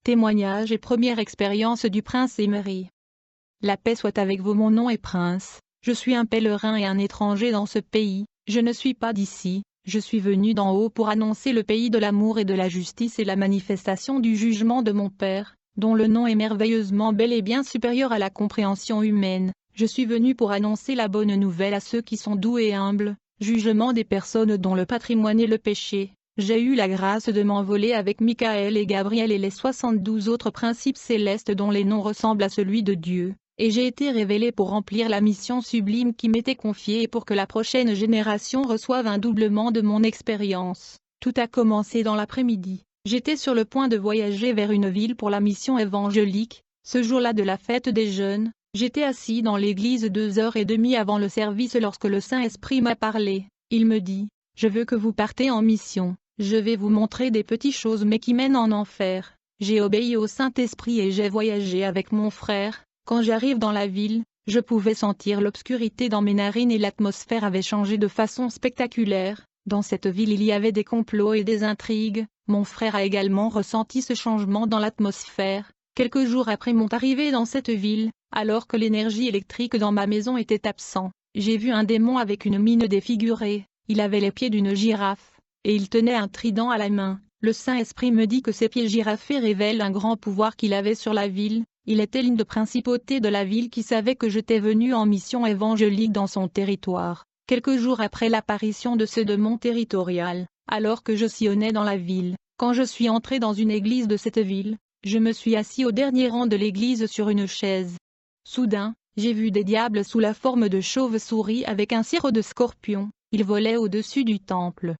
Témoignage et première expérience du prince Emery. La paix soit avec vous, mon nom est Prince. Je suis un pèlerin et un étranger dans ce pays, je ne suis pas d'ici, je suis venu d'en haut pour annoncer le pays de l'amour et de la justice et la manifestation du jugement de mon Père, dont le nom est merveilleusement bel et bien supérieur à la compréhension humaine. Je suis venu pour annoncer la bonne nouvelle à ceux qui sont doux et humbles, jugement des personnes dont le patrimoine est le péché. J'ai eu la grâce de m'envoler avec Michael et Gabriel et les 72 autres principes célestes dont les noms ressemblent à celui de Dieu, et j'ai été révélé pour remplir la mission sublime qui m'était confiée et pour que la prochaine génération reçoive un doublement de mon expérience. Tout a commencé dans l'après-midi. J'étais sur le point de voyager vers une ville pour la mission évangélique. Ce jour-là de la fête des jeunes, j'étais assis dans l'église 2h30 avant le service lorsque le Saint-Esprit m'a parlé. Il me dit, « Je veux que vous partez en mission. Je vais vous montrer des petites choses mais qui mènent en enfer. » J'ai obéi au Saint-Esprit et j'ai voyagé avec mon frère. Quand j'arrive dans la ville, je pouvais sentir l'obscurité dans mes narines et l'atmosphère avait changé de façon spectaculaire. Dans cette ville il y avait des complots et des intrigues. Mon frère a également ressenti ce changement dans l'atmosphère. Quelques jours après mon arrivée dans cette ville, alors que l'énergie électrique dans ma maison était absente, j'ai vu un démon avec une mine défigurée. Il avait les pieds d'une girafe, et il tenait un trident à la main. Le Saint-Esprit me dit que ces pieds girafés révèlent un grand pouvoir qu'il avait sur la ville. Il était l'une des principautés de la ville qui savait que j'étais venu en mission évangélique dans son territoire. Quelques jours après l'apparition de ce démon territorial, alors que je sillonnais dans la ville, quand je suis entré dans une église de cette ville, je me suis assis au dernier rang de l'église sur une chaise. Soudain, j'ai vu des diables sous la forme de chauves-souris avec un cirrus de scorpions. Ils volaient au-dessus du temple.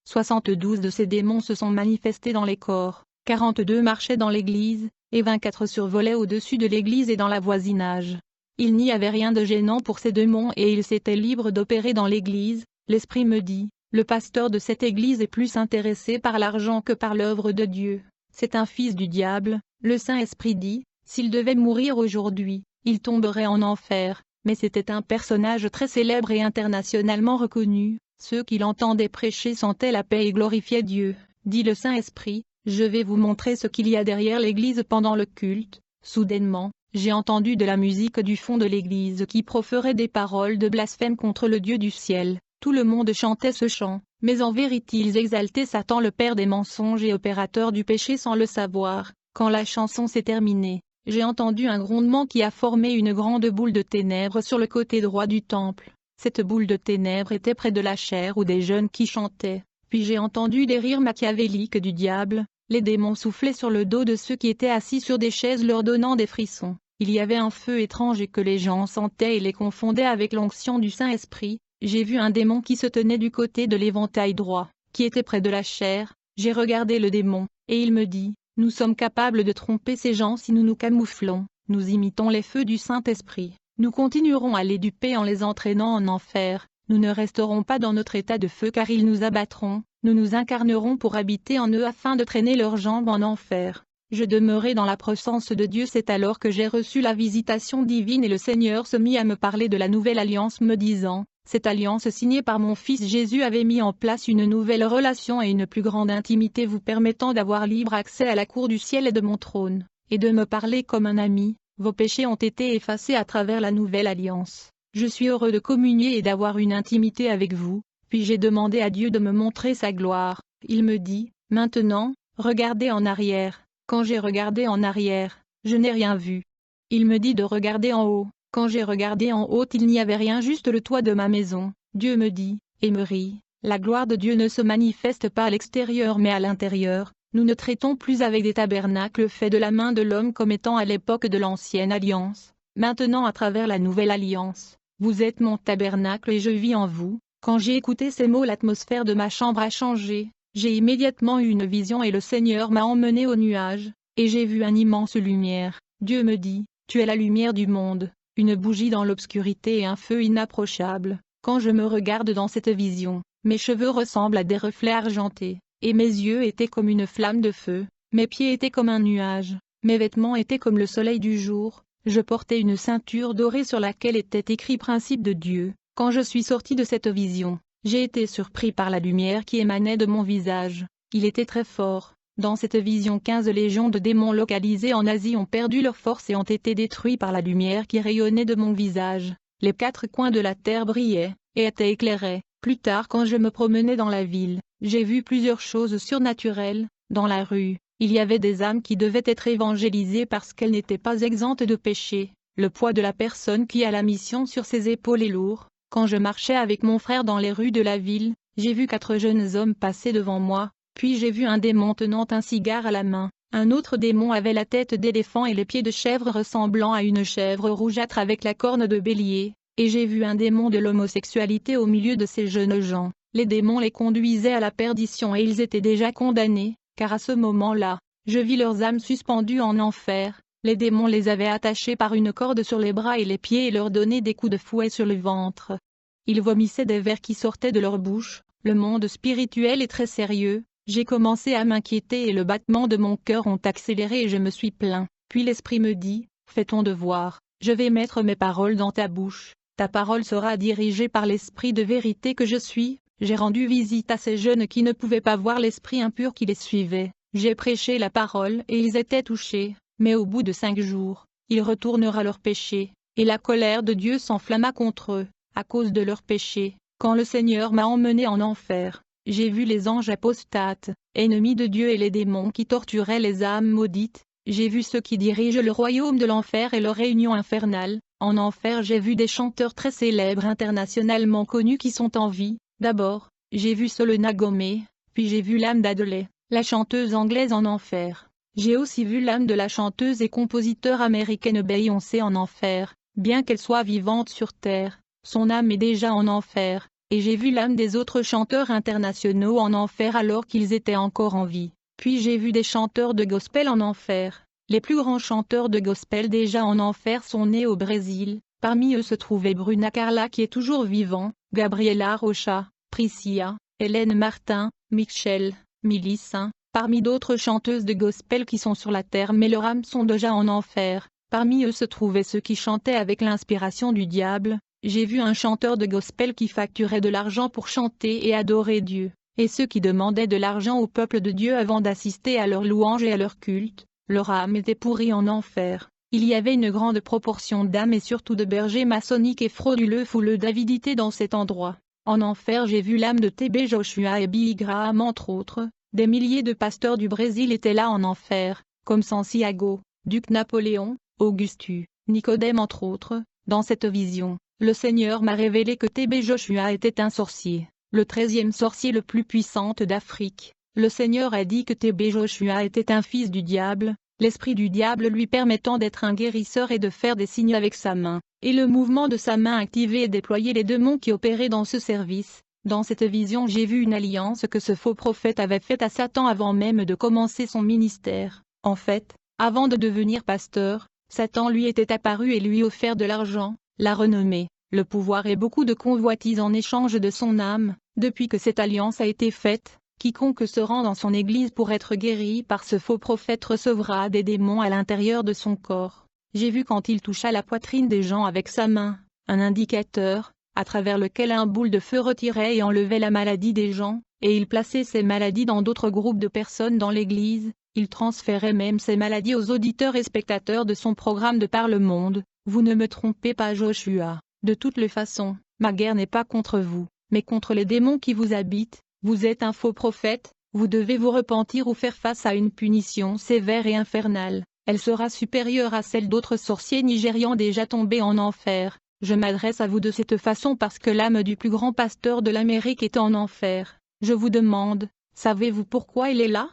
72 de ces démons se sont manifestés dans les corps, 42 marchaient dans l'église, et 24 survolaient au-dessus de l'église et dans la voisinage. Il n'y avait rien de gênant pour ces démons et ils étaient libres d'opérer dans l'église. L'Esprit me dit, le pasteur de cette église est plus intéressé par l'argent que par l'œuvre de Dieu. C'est un fils du diable. Le Saint-Esprit dit, s'il devait mourir aujourd'hui, il tomberait en enfer. Mais c'était un personnage très célèbre et internationalement reconnu. Ceux qui l'entendaient prêcher sentaient la paix et glorifiaient Dieu. Dit le Saint-Esprit, je vais vous montrer ce qu'il y a derrière l'église pendant le culte. Soudainement, j'ai entendu de la musique du fond de l'église qui proférait des paroles de blasphème contre le Dieu du ciel. Tout le monde chantait ce chant, mais en vérité ils exaltaient Satan le père des mensonges et opérateur du péché sans le savoir. Quand la chanson s'est terminée, j'ai entendu un grondement qui a formé une grande boule de ténèbres sur le côté droit du temple. Cette boule de ténèbres était près de la chaire où des jeunes qui chantaient. Puis j'ai entendu des rires machiavéliques du diable. Les démons soufflaient sur le dos de ceux qui étaient assis sur des chaises leur donnant des frissons. Il y avait un feu étrange et que les gens sentaient et les confondaient avec l'onction du Saint-Esprit. J'ai vu un démon qui se tenait du côté de l'éventail droit, qui était près de la chaire. J'ai regardé le démon, et il me dit, nous sommes capables de tromper ces gens si nous nous camouflons, nous imitons les feux du Saint-Esprit, nous continuerons à les duper en les entraînant en enfer, nous ne resterons pas dans notre état de feu car ils nous abattront, nous nous incarnerons pour habiter en eux afin de traîner leurs jambes en enfer. Je demeurai dans la présence de Dieu. C'est alors que j'ai reçu la visitation divine et le Seigneur se mit à me parler de la nouvelle alliance me disant, cette alliance signée par mon Fils Jésus avait mis en place une nouvelle relation et une plus grande intimité vous permettant d'avoir libre accès à la cour du ciel et de mon trône, et de me parler comme un ami. Vos péchés ont été effacés à travers la nouvelle alliance. Je suis heureux de communier et d'avoir une intimité avec vous. Puis j'ai demandé à Dieu de me montrer sa gloire. Il me dit, maintenant, regardez en arrière. Quand j'ai regardé en arrière, je n'ai rien vu. Il me dit de regarder en haut. Quand j'ai regardé en haut, il n'y avait rien, juste le toit de ma maison. Dieu me dit, Emery, la gloire de Dieu ne se manifeste pas à l'extérieur mais à l'intérieur. Nous ne traitons plus avec des tabernacles faits de la main de l'homme comme étant à l'époque de l'ancienne alliance. Maintenant à travers la nouvelle alliance, vous êtes mon tabernacle et je vis en vous. Quand j'ai écouté ces mots, l'atmosphère de ma chambre a changé. J'ai immédiatement eu une vision et le Seigneur m'a emmené au nuage, et j'ai vu une immense lumière. Dieu me dit, tu es la lumière du monde, une bougie dans l'obscurité et un feu inapprochable. Quand je me regarde dans cette vision, mes cheveux ressemblent à des reflets argentés, et mes yeux étaient comme une flamme de feu, mes pieds étaient comme un nuage, mes vêtements étaient comme le soleil du jour, je portais une ceinture dorée sur laquelle était écrit principe de Dieu. Quand je suis sorti de cette vision, j'ai été surpris par la lumière qui émanait de mon visage. Il était très fort. Dans cette vision 15 légions de démons localisés en Asie ont perdu leur force et ont été détruits par la lumière qui rayonnait de mon visage. Les 4 coins de la terre brillaient, et étaient éclairés. Plus tard quand je me promenais dans la ville, j'ai vu plusieurs choses surnaturelles. Dans la rue, il y avait des âmes qui devaient être évangélisées parce qu'elles n'étaient pas exemptes de péché. Le poids de la personne qui a la mission sur ses épaules est lourd. Quand je marchais avec mon frère dans les rues de la ville, j'ai vu 4 jeunes hommes passer devant moi, puis j'ai vu un démon tenant un cigare à la main. Un autre démon avait la tête d'éléphant et les pieds de chèvre ressemblant à une chèvre rougeâtre avec la corne de bélier, et j'ai vu un démon de l'homosexualité au milieu de ces jeunes gens. Les démons les conduisaient à la perdition et ils étaient déjà condamnés, car à ce moment-là, je vis leurs âmes suspendues en enfer. Les démons les avaient attachés par une corde sur les bras et les pieds et leur donnaient des coups de fouet sur le ventre. Ils vomissaient des vers qui sortaient de leur bouche. Le monde spirituel est très sérieux. J'ai commencé à m'inquiéter et le battement de mon cœur ont accéléré et je me suis plaint. Puis l'esprit me dit, fais ton devoir, je vais mettre mes paroles dans ta bouche. Ta parole sera dirigée par l'esprit de vérité que je suis. J'ai rendu visite à ces jeunes qui ne pouvaient pas voir l'esprit impur qui les suivait. J'ai prêché la parole et ils étaient touchés. Mais au bout de 5 jours, ils retournèrent à leur péché, et la colère de Dieu s'enflamma contre eux, à cause de leurs péchés. Quand le Seigneur m'a emmené en enfer, j'ai vu les anges apostates, ennemis de Dieu et les démons qui torturaient les âmes maudites. J'ai vu ceux qui dirigent le royaume de l'enfer et leur réunion infernale. En enfer j'ai vu des chanteurs très célèbres internationalement connus qui sont en vie. D'abord, j'ai vu Selena Gomez, puis j'ai vu l'âme d'Adèle, la chanteuse anglaise en enfer. J'ai aussi vu l'âme de la chanteuse et compositeur américaine Beyoncé en enfer. Bien qu'elle soit vivante sur terre, son âme est déjà en enfer, et j'ai vu l'âme des autres chanteurs internationaux en enfer alors qu'ils étaient encore en vie. Puis j'ai vu des chanteurs de gospel en enfer. Les plus grands chanteurs de gospel déjà en enfer sont nés au Brésil. Parmi eux se trouvait Bruna Carla qui est toujours vivant, Gabriela Rocha, Priscilla, Hélène Martin, Michelle, Mélissa. Parmi d'autres chanteuses de gospel qui sont sur la terre mais leurs âmes sont déjà en enfer. Parmi eux se trouvaient ceux qui chantaient avec l'inspiration du diable. J'ai vu un chanteur de gospel qui facturait de l'argent pour chanter et adorer Dieu, et ceux qui demandaient de l'argent au peuple de Dieu avant d'assister à leurs louanges et à leur culte. Leur âme était pourrie en enfer. Il y avait une grande proportion d'âmes et surtout de bergers maçonniques et frauduleux fouleux d'avidité dans cet endroit. En enfer j'ai vu l'âme de T.B. Joshua et Billy Graham entre autres. Des milliers de pasteurs du Brésil étaient là en enfer, comme Santiago, Duc Napoléon, Augustus, Nicodème entre autres. Dans cette vision, le Seigneur m'a révélé que T.B. Joshua était un sorcier, le 13e sorcier le plus puissant d'Afrique. Le Seigneur a dit que T.B. Joshua était un fils du diable, l'esprit du diable lui permettant d'être un guérisseur et de faire des signes avec sa main, et le mouvement de sa main activait et déployait les démons qui opéraient dans ce service. Dans cette vision j'ai vu une alliance que ce faux prophète avait faite à Satan avant même de commencer son ministère. En fait, avant de devenir pasteur, Satan lui était apparu et lui offert de l'argent, la renommée, le pouvoir et beaucoup de convoitises en échange de son âme. Depuis que cette alliance a été faite, quiconque se rend dans son église pour être guéri par ce faux prophète recevra des démons à l'intérieur de son corps. J'ai vu quand il toucha la poitrine des gens avec sa main, un indicateur, à travers lequel un boule de feu retirait et enlevait la maladie des gens, et il plaçait ces maladies dans d'autres groupes de personnes dans l'église. Il transférait même ces maladies aux auditeurs et spectateurs de son programme de par le monde. Vous ne me trompez pas Joshua, de toutes les façons, ma guerre n'est pas contre vous, mais contre les démons qui vous habitent. Vous êtes un faux prophète, vous devez vous repentir ou faire face à une punition sévère et infernale. Elle sera supérieure à celle d'autres sorciers nigérians déjà tombés en enfer. Je m'adresse à vous de cette façon parce que l'âme du plus grand pasteur de l'Amérique est en enfer. Je vous demande, savez-vous pourquoi il est là?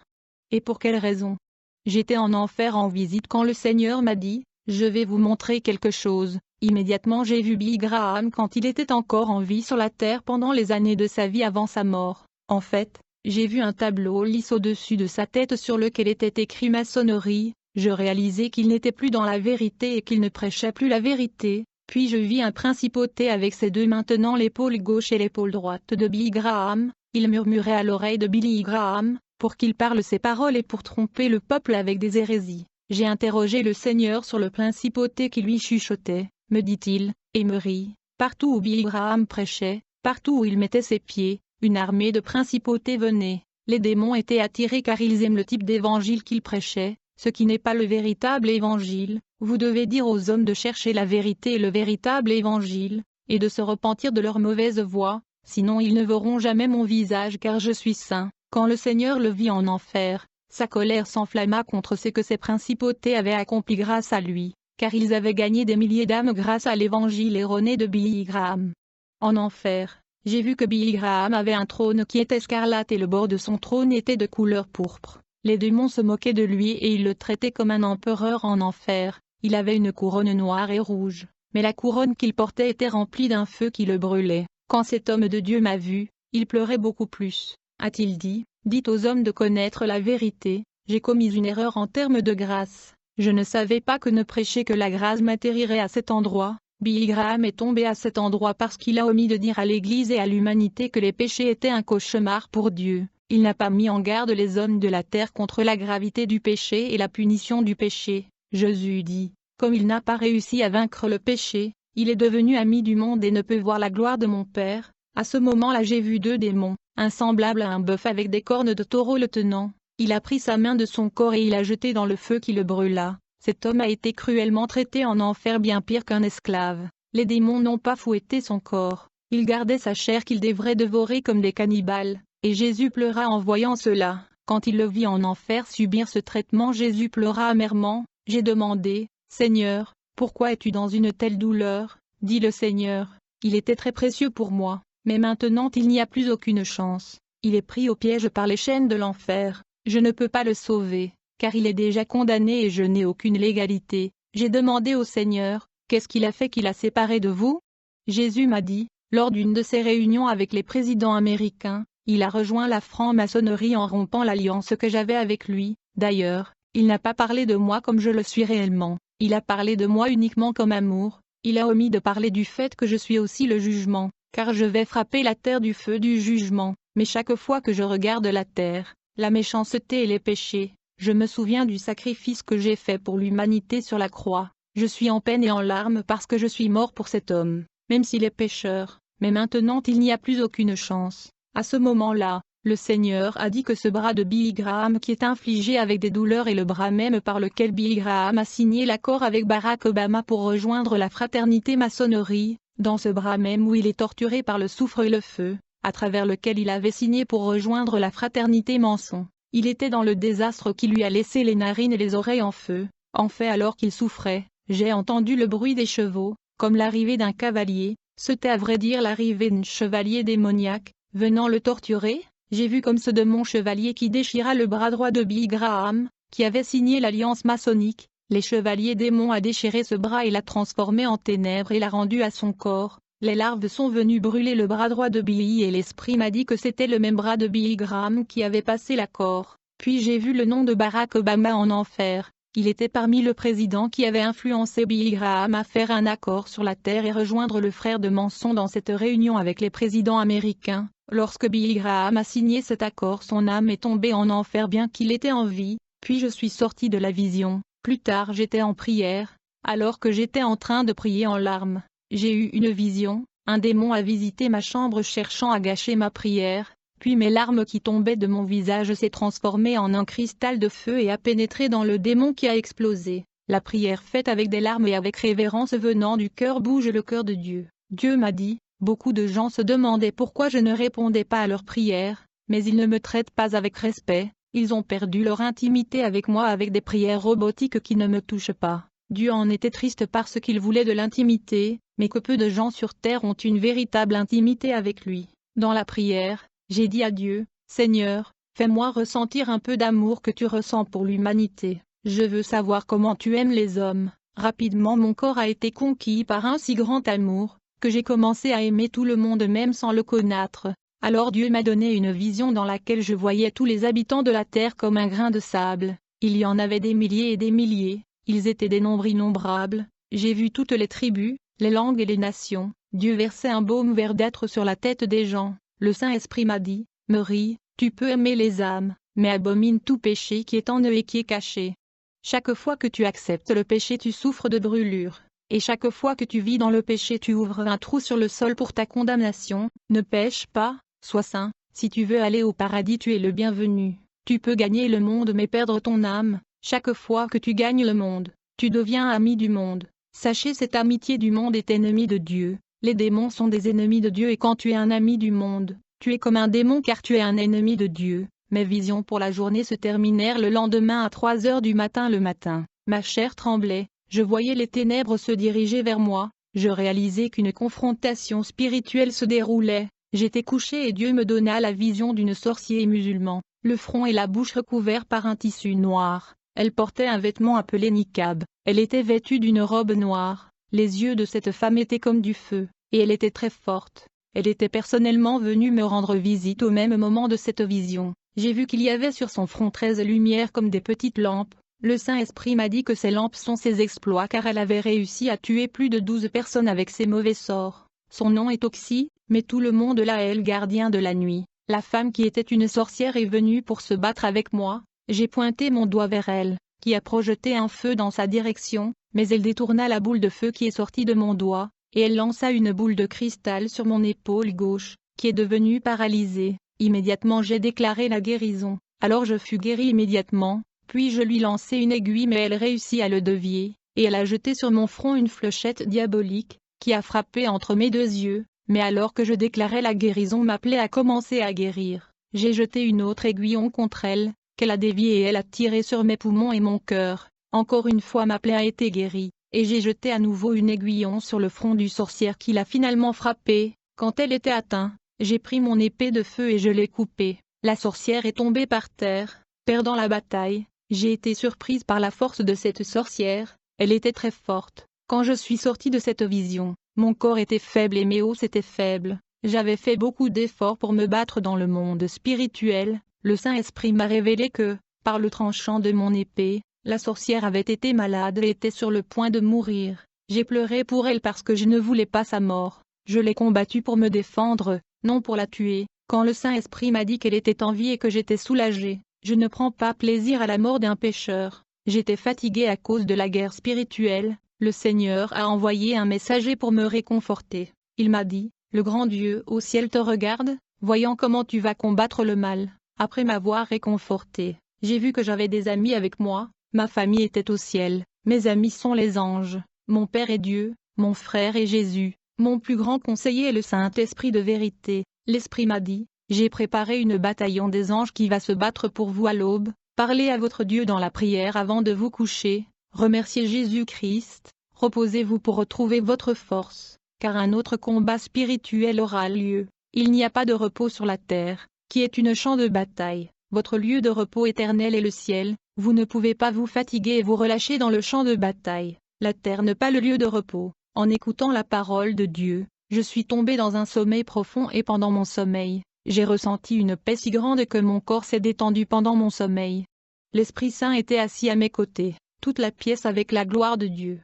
Et pour quelle raison? J'étais en enfer en visite quand le Seigneur m'a dit, je vais vous montrer quelque chose. Immédiatement j'ai vu Billy Graham quand il était encore en vie sur la terre pendant les années de sa vie avant sa mort. En fait, j'ai vu un tableau lisse au-dessus de sa tête sur lequel était écrit maçonnerie. Je réalisais qu'il n'était plus dans la vérité et qu'il ne prêchait plus la vérité. Puis je vis un principauté avec ses deux mains tenant l'épaule gauche et l'épaule droite de Billy Graham. Il murmurait à l'oreille de Billy Graham, pour qu'il parle ces paroles et pour tromper le peuple avec des hérésies. J'ai interrogé le Seigneur sur le principauté qui lui chuchotait, me dit-il, et me rit. Partout où Billy Graham prêchait, partout où il mettait ses pieds, une armée de principautés venait. Les démons étaient attirés car ils aiment le type d'évangile qu'il prêchait, ce qui n'est pas le véritable évangile. Vous devez dire aux hommes de chercher la vérité et le véritable évangile, et de se repentir de leur mauvaise voie, sinon ils ne verront jamais mon visage car je suis saint. Quand le Seigneur le vit en enfer, sa colère s'enflamma contre ce que ses principautés avaient accompli grâce à lui, car ils avaient gagné des milliers d'âmes grâce à l'évangile erroné de Billy Graham. En enfer, j'ai vu que Billy Graham avait un trône qui était scarlate et le bord de son trône était de couleur pourpre. Les démons se moquaient de lui et ils le traitaient comme un empereur en enfer. Il avait une couronne noire et rouge, mais la couronne qu'il portait était remplie d'un feu qui le brûlait. Quand cet homme de Dieu m'a vu, il pleurait beaucoup plus. A-t-il dit, dites aux hommes de connaître la vérité, j'ai commis une erreur en termes de grâce. Je ne savais pas que ne prêcher que la grâce m'atterrirait à cet endroit. Billy Graham est tombé à cet endroit parce qu'il a omis de dire à l'Église et à l'humanité que les péchés étaient un cauchemar pour Dieu. Il n'a pas mis en garde les hommes de la terre contre la gravité du péché et la punition du péché. Jésus dit, comme il n'a pas réussi à vaincre le péché, il est devenu ami du monde et ne peut voir la gloire de mon Père. À ce moment-là j'ai vu 2 démons, un semblable à un bœuf avec des cornes de taureau le tenant. Il a pris sa main de son corps et il l'a jeté dans le feu qui le brûla. Cet homme a été cruellement traité en enfer bien pire qu'un esclave. Les démons n'ont pas fouetté son corps, ils gardaient sa chair qu'ils devraient dévorer comme des cannibales. Et Jésus pleura en voyant cela. Quand il le vit en enfer subir ce traitement, Jésus pleura amèrement. J'ai demandé, Seigneur, pourquoi es-tu dans une telle douleur? Dit le Seigneur, il était très précieux pour moi, mais maintenant il n'y a plus aucune chance. Il est pris au piège par les chaînes de l'enfer. Je ne peux pas le sauver, car il est déjà condamné et je n'ai aucune légalité. J'ai demandé au Seigneur, qu'est-ce qu'il a fait qu'il a séparé de vous? Jésus m'a dit, lors d'une de ses réunions avec les présidents américains, il a rejoint la franc-maçonnerie en rompant l'alliance que j'avais avec lui. D'ailleurs, il n'a pas parlé de moi comme je le suis réellement, il a parlé de moi uniquement comme amour. Il a omis de parler du fait que je suis aussi le jugement, car je vais frapper la terre du feu du jugement. Mais chaque fois que je regarde la terre, la méchanceté et les péchés, je me souviens du sacrifice que j'ai fait pour l'humanité sur la croix. Je suis en peine et en larmes parce que je suis mort pour cet homme, même s'il est pécheur. Mais maintenant il n'y a plus aucune chance. À ce moment-là, le Seigneur a dit que ce bras de Billy Graham qui est infligé avec des douleurs est le bras même par lequel Billy Graham a signé l'accord avec Barack Obama pour rejoindre la fraternité maçonnerie, dans ce bras même où il est torturé par le soufre et le feu, à travers lequel il avait signé pour rejoindre la fraternité maçon. Il était dans le désastre qui lui a laissé les narines et les oreilles en feu. En fait, alors qu'il souffrait, j'ai entendu le bruit des chevaux, comme l'arrivée d'un cavalier. C'était à vrai dire l'arrivée d'un chevalier démoniaque, venant le torturer. J'ai vu comme ce démon chevalier qui déchira le bras droit de Billy Graham, qui avait signé l'alliance maçonnique. Les chevaliers démons a déchiré ce bras et l'a transformé en ténèbres et l'a rendu à son corps. Les larves sont venues brûler le bras droit de Billy et l'esprit m'a dit que c'était le même bras de Billy Graham qui avait passé l'accord. Puis j'ai vu le nom de Barack Obama en enfer. Il était parmi le président qui avait influencé Billy Graham à faire un accord sur la terre et rejoindre le frère de Manson dans cette réunion avec les présidents américains. Lorsque Billy Graham a signé cet accord, son âme est tombée en enfer bien qu'il était en vie. Puis je suis sorti de la vision. Plus tard j'étais en prière. Alors que j'étais en train de prier en larmes, j'ai eu une vision. Un démon a visité ma chambre cherchant à gâcher ma prière. Puis mes larmes qui tombaient de mon visage s'est transformée en un cristal de feu et a pénétré dans le démon qui a explosé. La prière faite avec des larmes et avec révérence venant du cœur bouge le cœur de Dieu. Dieu m'a dit, beaucoup de gens se demandaient pourquoi je ne répondais pas à leurs prières, mais ils ne me traitent pas avec respect, ils ont perdu leur intimité avec moi avec des prières robotiques qui ne me touchent pas. Dieu en était triste parce qu'il voulait de l'intimité, mais que peu de gens sur terre ont une véritable intimité avec lui. Dans la prière, j'ai dit à Dieu, Seigneur, fais-moi ressentir un peu d'amour que tu ressens pour l'humanité. Je veux savoir comment tu aimes les hommes. Rapidement mon corps a été conquis par un si grand amour, que j'ai commencé à aimer tout le monde même sans le connaître. Alors Dieu m'a donné une vision dans laquelle je voyais tous les habitants de la terre comme un grain de sable. Il y en avait des milliers et des milliers, ils étaient des nombres innombrables. J'ai vu toutes les tribus, les langues et les nations. Dieu versait un baume verdâtre sur la tête des gens. Le Saint-Esprit m'a dit, Marie, tu peux aimer les âmes, mais abomine tout péché qui est en eux et qui est caché. Chaque fois que tu acceptes le péché tu souffres de brûlure, et chaque fois que tu vis dans le péché tu ouvres un trou sur le sol pour ta condamnation. Ne pêche pas, sois saint, Si tu veux aller au paradis, tu es le bienvenu. Tu peux gagner le monde mais perdre ton âme. Chaque fois que tu gagnes le monde, tu deviens ami du monde. Sachez, cette amitié du monde est ennemie de Dieu. Les démons sont des ennemis de Dieu et quand tu es un ami du monde, tu es comme un démon car tu es un ennemi de Dieu. Mes visions pour la journée se terminèrent le lendemain à 3 heures du matin. Le matin, ma chair tremblait, je voyais les ténèbres se diriger vers moi, je réalisais qu'une confrontation spirituelle se déroulait. J'étais couché et Dieu me donna la vision d'une sorcière musulmane, le front et la bouche recouverts par un tissu noir. Elle portait un vêtement appelé niqab, elle était vêtue d'une robe noire, les yeux de cette femme étaient comme du feu, et elle était très forte. Elle était personnellement venue me rendre visite au même moment de cette vision. J'ai vu qu'il y avait sur son front 13 lumières comme des petites lampes. Le Saint-Esprit m'a dit que ces lampes sont ses exploits car elle avait réussi à tuer plus de 12 personnes avec ses mauvais sorts. Son nom est Oxy, mais tout le monde l'appelle gardien de la nuit. La femme qui était une sorcière est venue pour se battre avec moi. J'ai pointé mon doigt vers elle, qui a projeté un feu dans sa direction, mais elle détourna la boule de feu qui est sortie de mon doigt, et elle lança une boule de cristal sur mon épaule gauche, qui est devenue paralysée. Immédiatement j'ai déclaré la guérison, alors je fus guéri immédiatement, puis je lui lançai une aiguille mais elle réussit à le dévier, et elle a jeté sur mon front une fléchette diabolique, qui a frappé entre mes 2 yeux, mais alors que je déclarais la guérison ma plaie a commencé à guérir. J'ai jeté une autre aiguillon contre elle, qu'elle a déviée et elle a tiré sur mes poumons et mon cœur. Encore une fois ma plaie a été guérie, et j'ai jeté à nouveau une aiguillon sur le front du sorcière qui l'a finalement frappée. Quand elle était atteinte, j'ai pris mon épée de feu et je l'ai coupée. La sorcière est tombée par terre, perdant la bataille. J'ai été surprise par la force de cette sorcière, elle était très forte. Quand je suis sortie de cette vision, mon corps était faible et mes os étaient faibles. J'avais fait beaucoup d'efforts pour me battre dans le monde spirituel. Le Saint-Esprit m'a révélé que, par le tranchant de mon épée, la sorcière avait été malade et était sur le point de mourir. J'ai pleuré pour elle parce que je ne voulais pas sa mort. Je l'ai combattue pour me défendre, non pour la tuer. Quand le Saint-Esprit m'a dit qu'elle était en vie et que j'étais soulagé, je ne prends pas plaisir à la mort d'un pécheur. J'étais fatigué à cause de la guerre spirituelle. Le Seigneur a envoyé un messager pour me réconforter. Il m'a dit, le grand Dieu au ciel te regarde, voyant comment tu vas combattre le mal. Après m'avoir réconforté, j'ai vu que j'avais des amis avec moi, ma famille était au ciel, mes amis sont les anges, mon Père est Dieu, mon frère est Jésus, mon plus grand conseiller est le Saint-Esprit de vérité. L'Esprit m'a dit, j'ai préparé une bataillon des anges qui va se battre pour vous à l'aube, parlez à votre Dieu dans la prière avant de vous coucher, remerciez Jésus-Christ, reposez-vous pour retrouver votre force, car un autre combat spirituel aura lieu. Il n'y a pas de repos sur la terre, qui est une champ de bataille. Votre lieu de repos éternel est le ciel, vous ne pouvez pas vous fatiguer et vous relâcher dans le champ de bataille. La terre n'est pas le lieu de repos. En écoutant la parole de Dieu, je suis tombé dans un sommeil profond et pendant mon sommeil, j'ai ressenti une paix si grande que mon corps s'est détendu pendant mon sommeil. L'Esprit Saint était assis à mes côtés, toute la pièce avec la gloire de Dieu.